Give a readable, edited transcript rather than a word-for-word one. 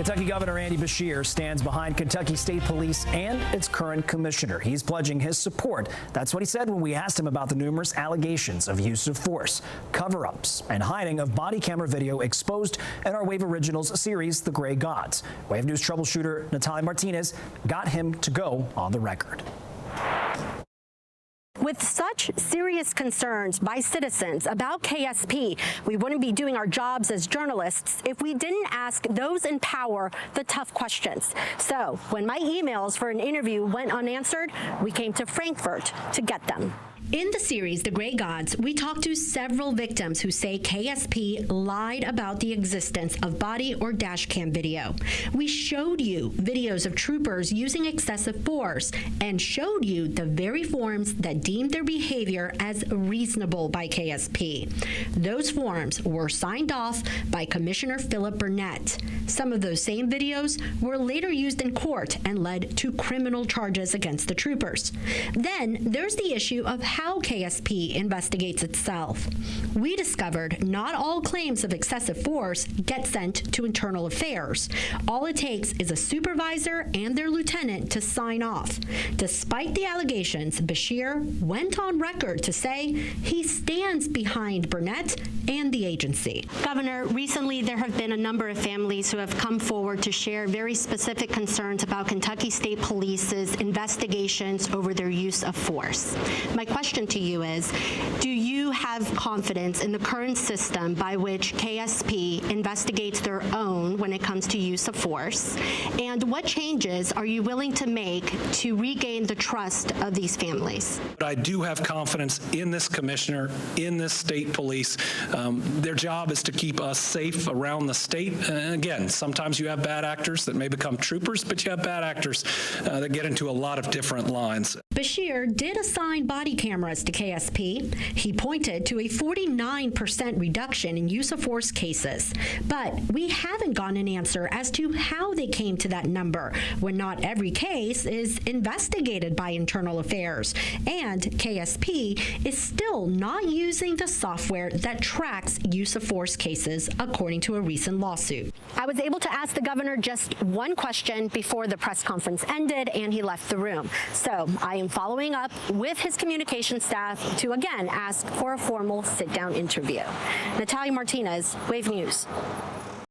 Kentucky Governor Andy Beshear stands behind Kentucky State Police and its current commissioner. He's pledging his support. That's what he said when we asked him about the numerous allegations of use of force, cover-ups, and hiding of body camera video exposed in our Wave Originals series, The Gray Gods. Wave News troubleshooter Natalia Martinez got him to go on the record. With such serious concerns by citizens about KSP, we wouldn't be doing our jobs as journalists if we didn't ask those in power the tough questions. So when my emails for an interview went unanswered, we came to Frankfurt to get them. In the series, The Gray Gods, we talked to several victims who say KSP lied about the existence of body or dash cam video. We showed you videos of troopers using excessive force and showed you the very forms that deemed their behavior as reasonable by KSP. Those forms were signed off by Commissioner Philip Burnett. Some of those same videos were later used in court and led to criminal charges against the troopers. Then there's the issue of how KSP investigates itself. We discovered not all claims of excessive force get sent to Internal Affairs. All it takes is a supervisor and their lieutenant to sign off. Despite the allegations, Beshear went on record to say he stands behind Burnett and the agency. Governor, recently there have been a number of families who have come forward to share very specific concerns about Kentucky State Police's investigations over their use of force. My question to you is, do you have confidence in the current system by which KSP investigates their own when it comes to use of force? And what changes are you willing to make to regain the trust of these families? I do have confidence in this commissioner, in this state police. Their job is to keep us safe around the state. And again, sometimes you have bad actors that may become troopers, but you have bad actors that get into a lot of different lines. Beshear did assign body cameras to KSP. He pointed to a 49% reduction in use of force cases. But we haven't gotten an answer as to how they came to that number when not every case is investigated by Internal Affairs. And KSP is still not using the software that tracks use of force cases, according to a recent lawsuit. I was able to ask the governor just one question before the press conference ended and he left the room. So I am following up with his communication staff to again ask for a formal sit-down interview. Natalia Martinez, Wave News.